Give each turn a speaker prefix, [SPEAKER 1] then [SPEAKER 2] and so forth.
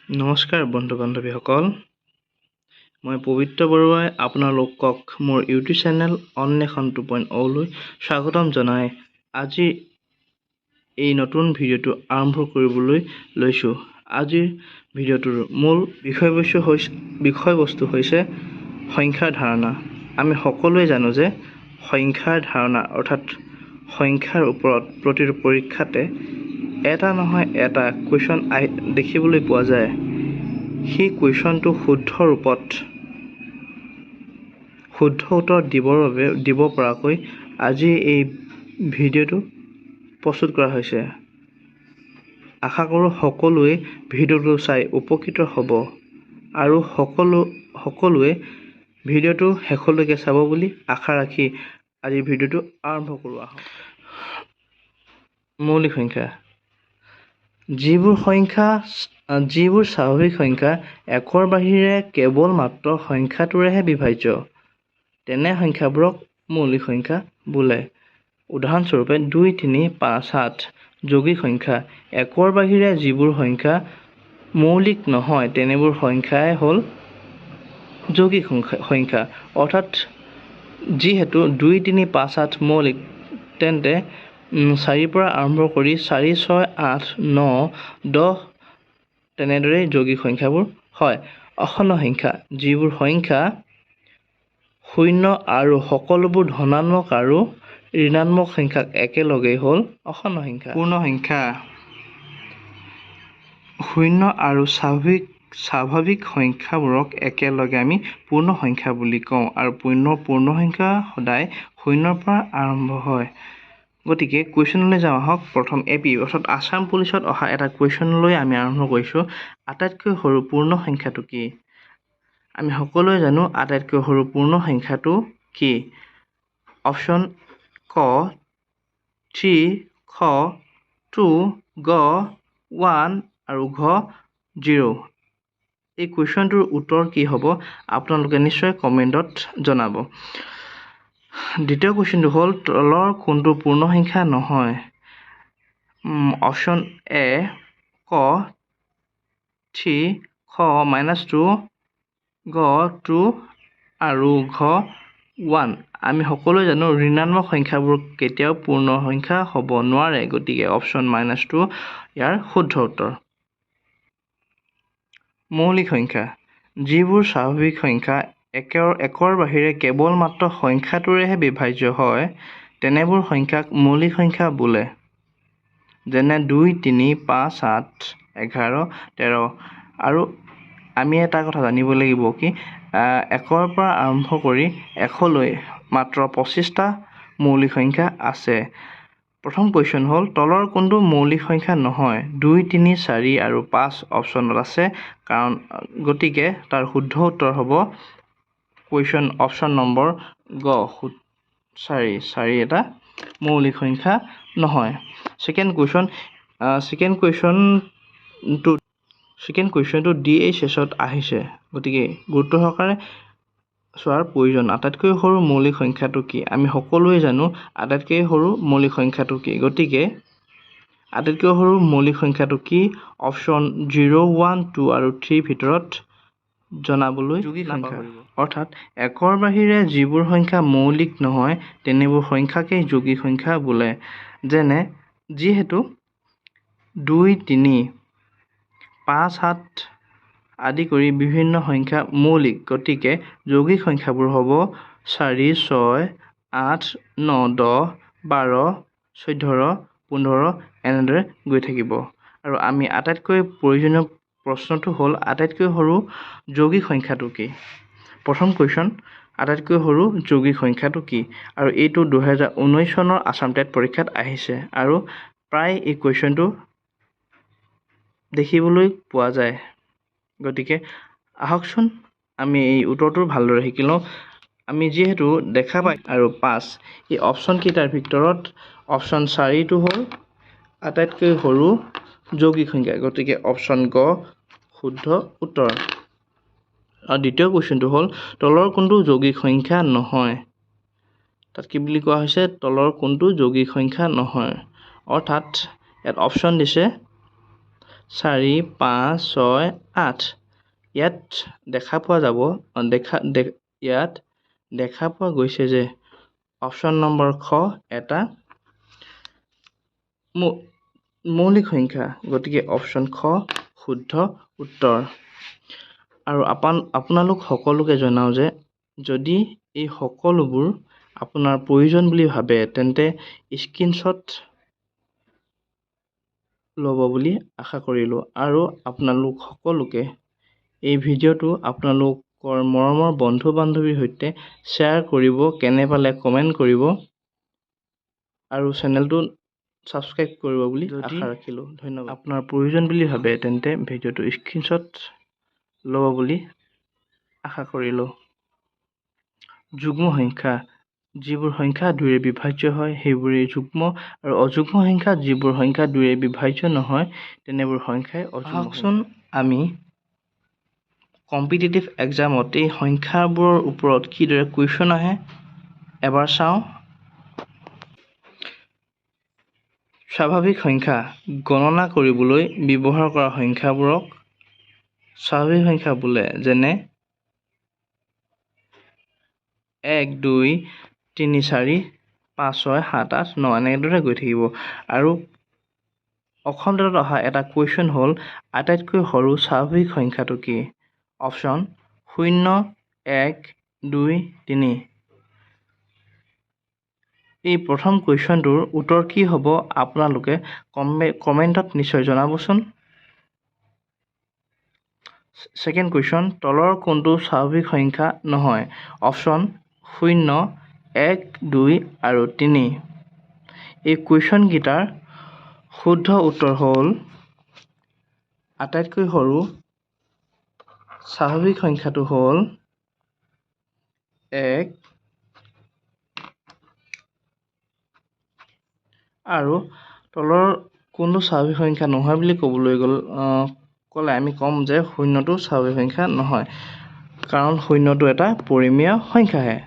[SPEAKER 1] নমস্কাৰ বন্ধু বান্ধৱীসকল, মই পবিত্ৰ বৰুৱাই আপোনালোকক মোৰ ইউটিউব চেনেল অন্বেষণ 2.0লৈ স্বাগতম জনাই আজি এই নতুন ভিডিঅ'টো আৰম্ভ কৰিবলৈ লৈছোঁ। আজিৰ ভিডিঅ'টোৰ মূল বিষয়বস্তু হৈছে সংখ্যাৰ ধাৰণা। আমি সকলোৱে জানো যে সংখ্যাৰ ধাৰণা অৰ্থাৎ সংখ্যাৰ ওপৰত প্ৰতিটো পৰীক্ষাতে এটা নহয় এটা কুৱেশ্যন দেখিবলৈ পোৱা যায়। সেই কুৱেশ্যনটো শুদ্ধ উত্তৰ দিব পৰাকৈ আজি এই ভিডিঅ'টো প্ৰস্তুত কৰা হৈছে। আশা কৰোঁ সকলোৱে ভিডিঅ'টো চাই উপকৃত হ'ব আৰু সকলোৱে ভিডিঅ'টো শেষলৈকে চাব বুলি আশা ৰাখি আজিৰ ভিডিঅ'টো আৰম্ভ কৰোঁ আহক। মৌলিক সংখ্যা। যিবোৰ স্বাভাৱিক সংখ্যা একৰ বাহিৰে কেৱল মাত্ৰ সংখ্যাটোৰেহে বিভাজ্য, তেনে সংখ্যাবোৰক মৌলিক সংখ্যা বোলে। উদাহৰণস্বৰূপে 2, 3, 5, 7 যৌগিক সংখ্যা। একৰ বাহিৰে যিবোৰ সংখ্যা মৌলিক নহয় তেনেবোৰ সংখ্যাই হ'ল যৌগিক সংখ্যা। অৰ্থাৎ যিহেতু 2, 3, 5, 7 মৌলিক, তেন্তে 4ৰ পৰা আৰম্ভ কৰি 4, 6, 8, 9, 10 তেনেদৰে যৌগিক সংখ্যাবোৰ হয়। অখণ্ড সংখ্যা। যিবোৰ সংখ্যা 0 আৰু সকলোবোৰ ধনাত্মক আৰু ঋণাত্মক সংখ্যাক একেলগেই হ'ল অখণ্ড সংখ্যা। পূৰ্ণ সংখ্যা। 0 আৰু স্বাভাৱিক সংখ্যাবোৰক একেলগে আমি পূৰ্ণ সংখ্যা বুলি কওঁ আৰু পূৰ্ণ সংখ্যা সদায় 0ৰ পৰা আৰম্ভ হয়। গতিকে কুৱেশ্যনলৈ যাওঁ আহক। প্ৰথম AP অৰ্থাৎ আছাম পুলিচত অহা এটা কুৱেশ্যনলৈ আমি আৰম্ভ কৰিছোঁ। আটাইতকৈ সৰু পূৰ্ণ সংখ্যাটো কি? আমি সকলোৱে জানো আটাইতকৈ সৰু পূৰ্ণ সংখ্যাটো কি? অপশ্যন ক 3, খ 2, গ 1 আৰু ঘ 0। এই কুৱেশ্যনটোৰ উত্তৰ কি হ'ব আপোনালোকে নিশ্চয় কমেণ্টত জনাব। দ্বিতীয় কুৱেশ্যনটো হ'ল তলৰ কোনটো পূৰ্ণ সংখ্যা নহয়? অপশ্যন এ ক 3, খ -2, গ 2 আৰু ঘ 1। আমি সকলোৱে জানো ঋণাত্মক সংখ্যাবোৰ কেতিয়াও পূৰ্ণ সংখ্যা হ'ব নোৱাৰে, গতিকে অপশ্যন -2 ইয়াৰ শুদ্ধ উত্তৰ। মৌলিক সংখ্যা। যিবোৰ স্বাভাৱিক সংখ্যা একৰ বাহিৰে কেৱল মাত্ৰ সংখ্যাটোৰেহে বিভাজ্য হয়, তেনেবোৰ সংখ্যাক মৌলিক সংখ্যা বোলে। যেনে 2, 3, 5, 7, 11, 13। আৰু আমি এটা কথা জানিব লাগিব কি 1ৰ পৰা আৰম্ভ কৰি 1লৈ মাত্ৰ 25টা মৌলিক সংখ্যা আছে। প্ৰথম কুৱেশ্যন হ'ল তলৰ কোনটো মৌলিক সংখ্যা নহয়? 2, 3, 4 আৰু 5 অপশ্যনত আছে, গতিকে তাৰ শুদ্ধ উত্তৰ হ'ব অপশ্যন নম্বৰ গ 4 এটা মৌলিক সংখ্যা নহয়। ছেকেণ্ড কুৱেশ্যনটো DHSত আহিছে, গতিকে গুৰুত্ব সহকাৰে চোৱাৰ প্ৰয়োজন। আটাইতকৈ সৰু মৌলিক সংখ্যাটো কি? আমি সকলোৱে জানো আটাইতকৈ সৰু মৌলিক সংখ্যাটো কি, গতিকে আটাইতকৈ সৰু মৌলিক সংখ্যাটো কি? অপশ্যন 0, 1, 2 আৰু 3 ভিতৰত জনাবলৈ নাপাহৰিব। অৰ্থাৎ একৰ বাহিৰে যিবোৰ সংখ্যা মৌলিক নহয় তেনেবোৰ সংখ্যাকেই যৌগিক সংখ্যা বোলে। যেনে যিহেতু 2, 3, 5, 7 আদি কৰি বিভিন্ন সংখ্যা মৌলিক, গতিকে যৌগিক সংখ্যাবোৰ হ'ব 4, 6, 8, 9, 10, 12, 14, 15 এনেদৰে গৈ থাকিব। আৰু আমি আটাইতকৈ প্ৰয়োজনীয় প্ৰশ্নটো হ'ল আটাইতকৈ সৰু যৌগিক সংখ্যাটো কি? প্ৰথম কুৱেশ্যন আটাইতকৈ সৰু যৌগিক সংখ্যাটো কি? আৰু এইটো 2019 চনৰ আছাম টেট পৰীক্ষাত আহিছে আৰু প্ৰায় এই কুৱেশ্যনটো দেখিবলৈ পোৱা যায়। গতিকে আহকচোন আমি এই উত্তৰটো ভালদৰে শিকি লওঁ। আমি যিহেতু দেখা পাই আৰু 5 এই অপশ্যনকেইটাৰ ভিতৰত অপশ্যন 4টো হ'ল আটাইতকৈ সৰু যৌগিক সংখ্যা, গতিকে অপশ্যন গ শুদ্ধ উত্তৰ। আৰু দ্বিতীয় কুৱেশ্যনটো হ'ল তলৰ কোনটো যৌগিক সংখ্যা নহয়? তাত কি বুলি কোৱা হৈছে? তলৰ কোনটো যৌগিক সংখ্যা নহয়? অৰ্থাৎ ইয়াত অপশ্যন দিছে 4 5 6 8 ইয়াত দেখা পোৱা যাব ইয়াত দেখা পোৱা গৈছে যে অপশ্যন নম্বৰ খ এটা মৌলিক সংখ্যা গতিকে অপশ্যন খ শুদ্ধ উত্তৰ আৰু আপোনালোক সকলোকে জনাওঁ যে যদি এই সকলোবোৰ আপোনাৰ প্ৰয়োজন বুলি ভাবে তেন্তে স্ক্ৰীনশ্বট ল'ব বুলি আশা কৰিলোঁ আৰু আপোনালোক সকলোকে এই ভিডিঅ'টো আপোনালোকৰ মৰমৰ বন্ধু বান্ধৱীৰ সৈতে শ্বেয়াৰ কৰিব কেনে পালে কমেণ্ট কৰিব আৰু চেনেলটো ছাবস্ক্ৰাইব কৰিব বুলি আশা ৰাখিলোঁ ধন্যবাদ আপোনাৰ প্ৰয়োজন বুলি ভাবে তেন্তে ভিডিঅ'টো স্ক্ৰীনশ্বট ল'ব বুলি আশা কৰিলোঁ যুগ্ম সংখ্যা যিবোৰ সংখ্যা 2ৰে বিভাজ্য হয় সেইবোৰেই যুগ্ম আৰু অযুগ্ম সংখ্যা যিবোৰ সংখ্যা 2ৰে বিভাজ্য নহয় তেনেবোৰ সংখ্যাই অযুগ্ম আমি কম্পিটিটিভ এক্সামত এই সংখ্যাবোৰৰ ওপৰত কিদৰে কুৱেশ্যন আহে এবাৰ চাওঁ স্বাভাৱিক সংখ্যা গণনা কৰিবলৈ ব্যৱহাৰ কৰা সংখ্যাবোৰক স্বাভাৱিক সংখ্যা বোলে যেনে 1 2 3 4 5 6 7 8 9 এনেদৰে গৈ থাকিব আৰু অসম টেটত অহা এটা কুৱেশ্যন হ'ল আটাইতকৈ সৰু স্বাভাৱিক সংখ্যাটো কি অপশ্যন 0 1 2 3 এই প্ৰথম কুৱেশ্যনটোৰ উত্তৰ কি হ'ব আপোনালোকে কমেণ্টত নিশ্চয় জনাবচোন ছেকেণ্ড কুৱেশ্যন তলৰ কোনটো স্বাভাৱিক সংখ্যা নহয় অপশ্যন 0 1 2 আৰু 3 এই কুৱেশ্যনকেইটাৰ শুদ্ধ উত্তৰ হ'ল আটাইতকৈ সৰু স্বাভাৱিক সংখ্যাটো হ'ল 1 আৰু তলৰ কোনটো স্বাভাৱিক সংখ্যা নহয় বুলি ক'লে আমি ক'ম যে 0টো স্বাভাৱিক সংখ্যা নহয় কাৰণ 0টো এটা পৰিমেয় সংখ্যাহে